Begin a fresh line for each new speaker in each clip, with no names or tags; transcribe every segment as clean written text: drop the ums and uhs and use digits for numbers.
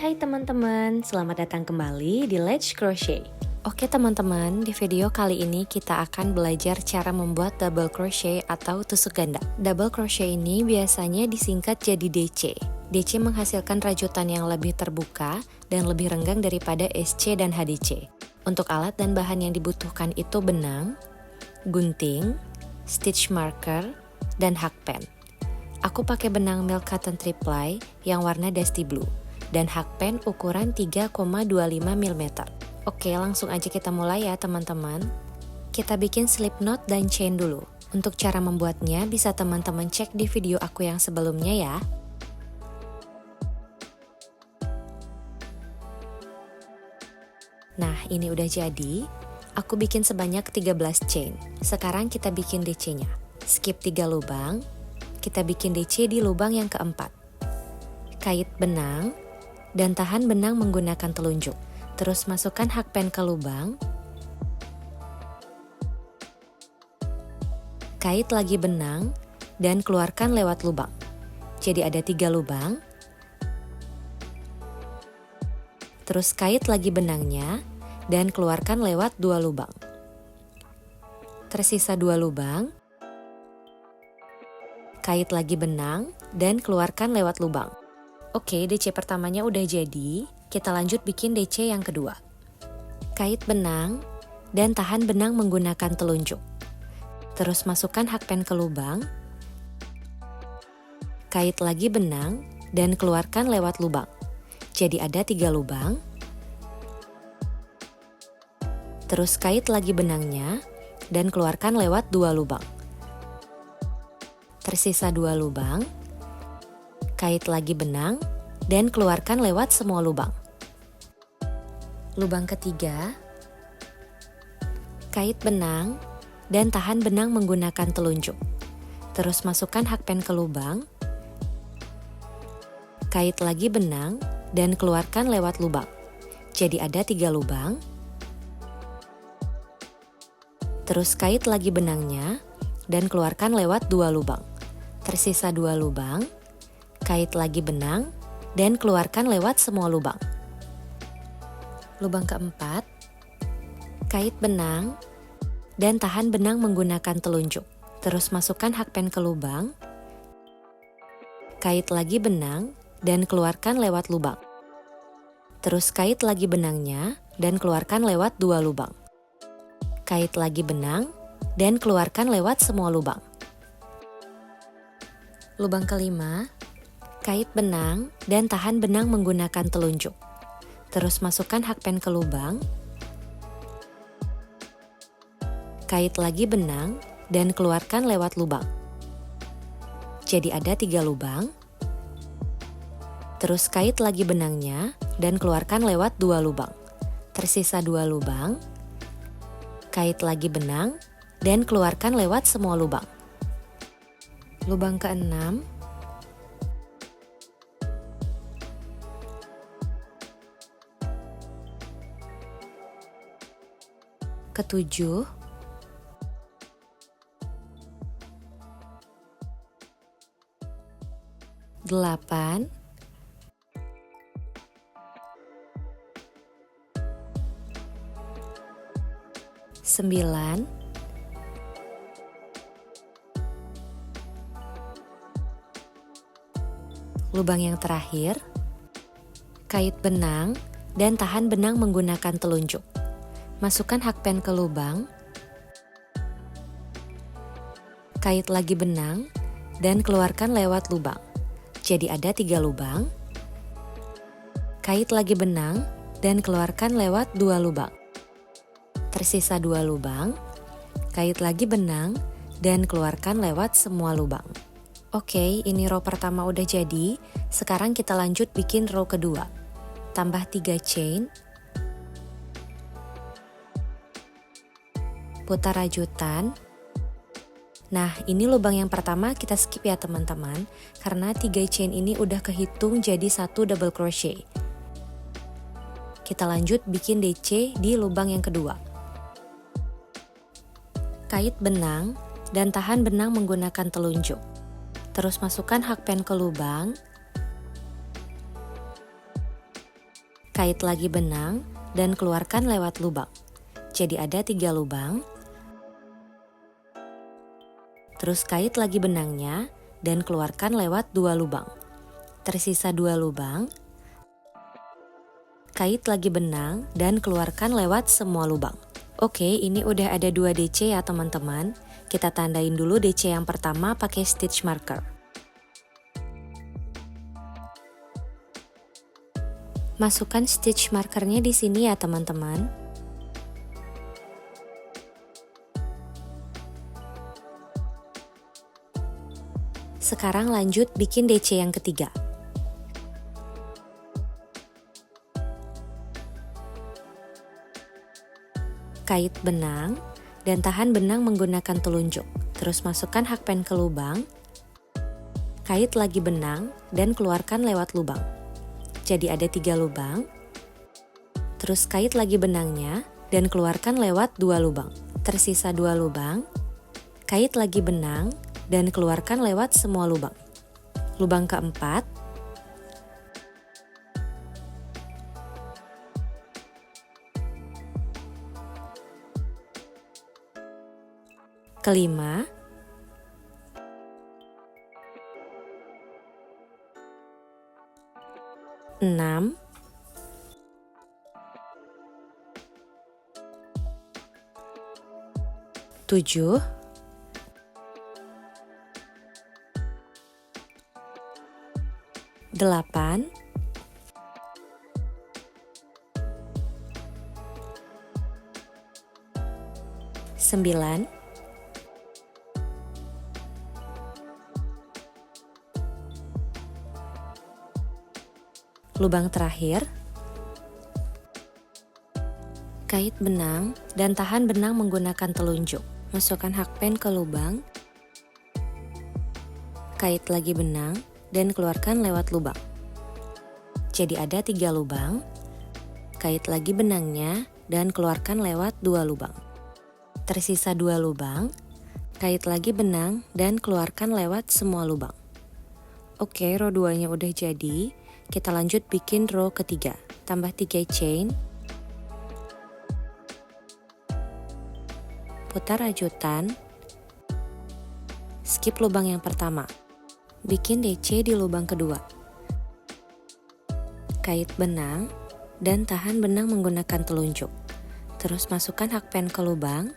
Hai teman-teman, selamat datang kembali di Let's Crochet. Oke teman-teman, di video kali ini kita akan belajar cara membuat double crochet atau tusuk ganda. Double crochet ini biasanya disingkat jadi DC. DC menghasilkan rajutan yang lebih terbuka dan lebih renggang daripada SC dan HDC. Untuk alat dan bahan yang dibutuhkan itu benang, gunting, stitch marker, dan hakpen. Aku pakai benang Milk Cotton 3-ply yang warna dusty blue dan hakpen ukuran 3,25 mm. Oke, langsung aja kita mulai ya teman-teman. Kita bikin slip knot dan chain dulu. Untuk cara membuatnya bisa teman-teman cek di video aku yang sebelumnya ya. Nah, ini udah jadi. Aku bikin sebanyak 13 chain. Sekarang kita bikin DC-nya. Skip 3 lubang. Kita bikin DC di lubang yang keempat. Kait benang dan tahan benang menggunakan telunjuk. Terus masukkan hakpen ke lubang. Kait lagi benang dan keluarkan lewat lubang. Jadi ada 3 lubang. Terus kait lagi benangnya dan keluarkan lewat 2 lubang. Tersisa 2 lubang. Kait lagi benang dan keluarkan lewat lubang. Oke, DC pertamanya udah jadi. Kita lanjut bikin DC yang kedua. Kait benang dan tahan benang menggunakan telunjuk. Terus masukkan hakpen ke lubang. Kait lagi benang dan keluarkan lewat lubang. Jadi ada 3 lubang. Terus kait lagi benangnya dan keluarkan lewat 2 lubang. Tersisa 2 lubang. Kait lagi benang dan keluarkan lewat semua lubang. Lubang ketiga. Kait benang dan tahan benang menggunakan telunjuk. Terus masukkan hakpen ke lubang. Kait lagi benang dan keluarkan lewat lubang. Jadi ada 3 lubang. Terus kait lagi benangnya dan keluarkan lewat 2 lubang. Tersisa 2 lubang. Kait lagi benang dan keluarkan lewat semua lubang. Lubang keempat. Kait benang dan tahan benang menggunakan telunjuk. Terus masukkan hakpen ke lubang. Kait lagi benang dan keluarkan lewat lubang. Terus kait lagi benangnya dan keluarkan lewat 2 lubang. Kait lagi benang dan keluarkan lewat semua lubang. Lubang kelima. Kait benang dan tahan benang menggunakan telunjuk. Terus masukkan hakpen ke lubang. Kait lagi benang dan keluarkan lewat lubang. Jadi ada 3 lubang. Terus kait lagi benangnya dan keluarkan lewat 2 lubang. Tersisa 2 lubang. Kait lagi benang dan keluarkan lewat semua lubang. Lubang keenam. Ketujuh. Delapan. Sembilan. Lubang yang terakhir. Kait benang dan tahan benang menggunakan telunjuk. Masukkan hakpen ke lubang. Kait lagi benang dan keluarkan lewat lubang. Jadi ada 3 lubang. Kait lagi benang dan keluarkan lewat 2 lubang. Tersisa 2 lubang. Kait lagi benang dan keluarkan lewat semua lubang. Oke, ini row pertama udah jadi. Sekarang kita lanjut bikin row kedua. Tambah 3 chain. Putar rajutan. Nah, ini lubang yang pertama kita skip ya teman-teman, karena 3 chain ini udah kehitung jadi 1 double crochet. Kita lanjut bikin DC di lubang yang kedua. Kait benang dan tahan benang menggunakan telunjuk. Terus masukkan hakpen ke lubang. kait lagi benang, dan keluarkan lewat lubang. Jadi ada 3 lubang. Terus kait lagi benangnya, dan keluarkan lewat 2 lubang. Tersisa 2 lubang. Kait lagi benang, dan keluarkan lewat semua lubang. Oke, ini udah ada 2 DC ya teman-teman. Kita tandain dulu DC yang pertama pakai stitch marker. Masukkan stitch markernya di sini ya teman-teman. Sekarang lanjut bikin DC yang ketiga. Kait benang dan tahan benang menggunakan telunjuk. Terus masukkan hakpen ke lubang. Kait lagi benang dan keluarkan lewat lubang. Jadi ada 3 lubang. Terus kait lagi benangnya dan keluarkan lewat 2 lubang. Tersisa 2 lubang. Kait lagi benang dan keluarkan lewat semua lubang. Lubang keempat. Kelima. 6, 7, 8, 9, 10. Lubang terakhir. Kait benang dan tahan benang menggunakan telunjuk. Masukkan hakpen ke lubang. Kait lagi benang dan keluarkan lewat lubang. Jadi ada 3 lubang. Kait lagi benangnya dan keluarkan lewat 2 lubang. Tersisa 2 lubang. Kait lagi benang dan keluarkan lewat semua lubang. Oke, row 2-nya udah jadi. Kita lanjut bikin row ketiga. Tambah 3 chain. Putar rajutan. Skip lubang yang pertama. Bikin DC di lubang kedua. Kait benang dan tahan benang menggunakan telunjuk. Terus masukkan hakpen ke lubang.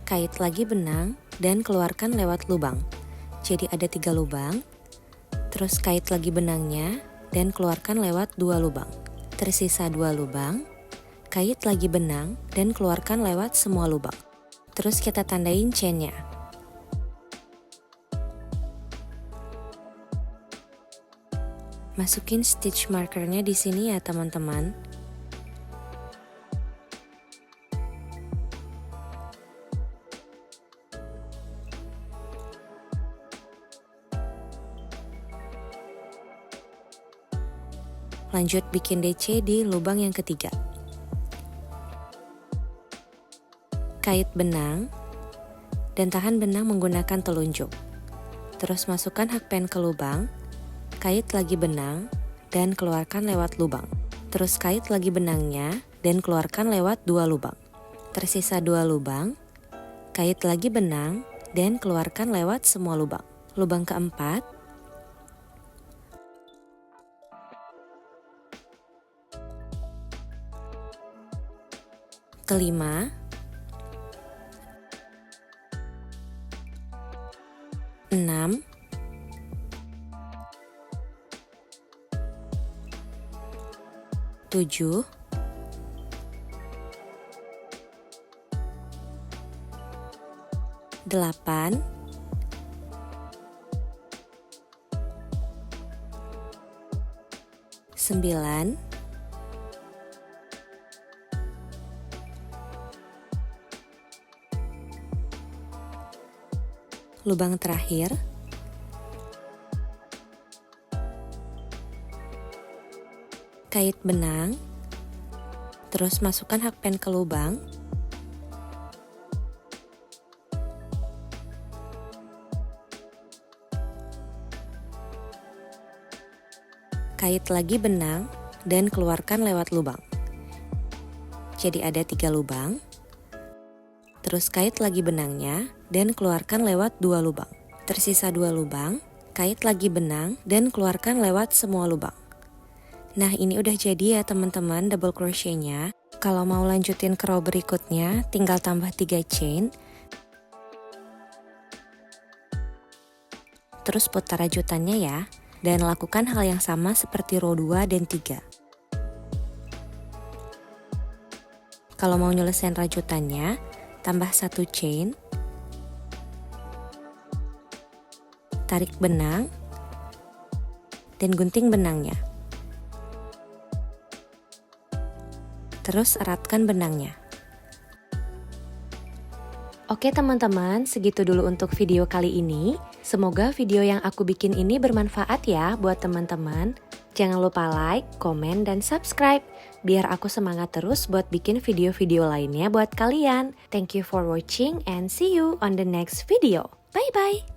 Kait lagi benang dan keluarkan lewat lubang. Jadi ada 3 lubang. Terus kait lagi benangnya dan keluarkan lewat 2 lubang. Tersisa 2 lubang. Kait lagi benang dan keluarkan lewat semua lubang. Terus kita tandain chainnya. Masukin stitch markernya di sini ya teman-teman. Lanjut bikin DC di lubang yang ketiga. Kait benang dan tahan benang menggunakan telunjuk. Terus masukkan hakpen ke lubang. Kait lagi benang dan keluarkan lewat lubang. Terus kait lagi benangnya dan keluarkan lewat 2 lubang. Tersisa 2 lubang. Kait lagi benang dan keluarkan lewat semua lubang. Lubang keempat. Kelima. 6. 7. 8. 9. 10. Lubang terakhir. Kait benang. Terus masukkan hakpen ke lubang. Kait lagi benang dan keluarkan lewat lubang. Jadi ada 3 lubang. Terus kait lagi benangnya dan keluarkan lewat 2 lubang. Tersisa 2 lubang, kait lagi benang dan keluarkan lewat semua lubang. Nah, ini udah jadi ya teman-teman double crochetnya. Kalau mau lanjutin ke row berikutnya, tinggal tambah 3 chain. Terus putar rajutannya ya, dan lakukan hal yang sama seperti row 2 dan 3. Kalau mau nyelesain rajutannya, tambah 1 chain, tarik benang, dan gunting benangnya. Terus eratkan benangnya. Oke teman-teman, segitu dulu untuk video kali ini. Semoga video yang aku bikin ini bermanfaat ya buat teman-teman. Jangan lupa like, komen, dan subscribe, biar aku semangat terus buat bikin video-video lainnya buat kalian. Thank you for watching and see you on the next video. Bye-bye!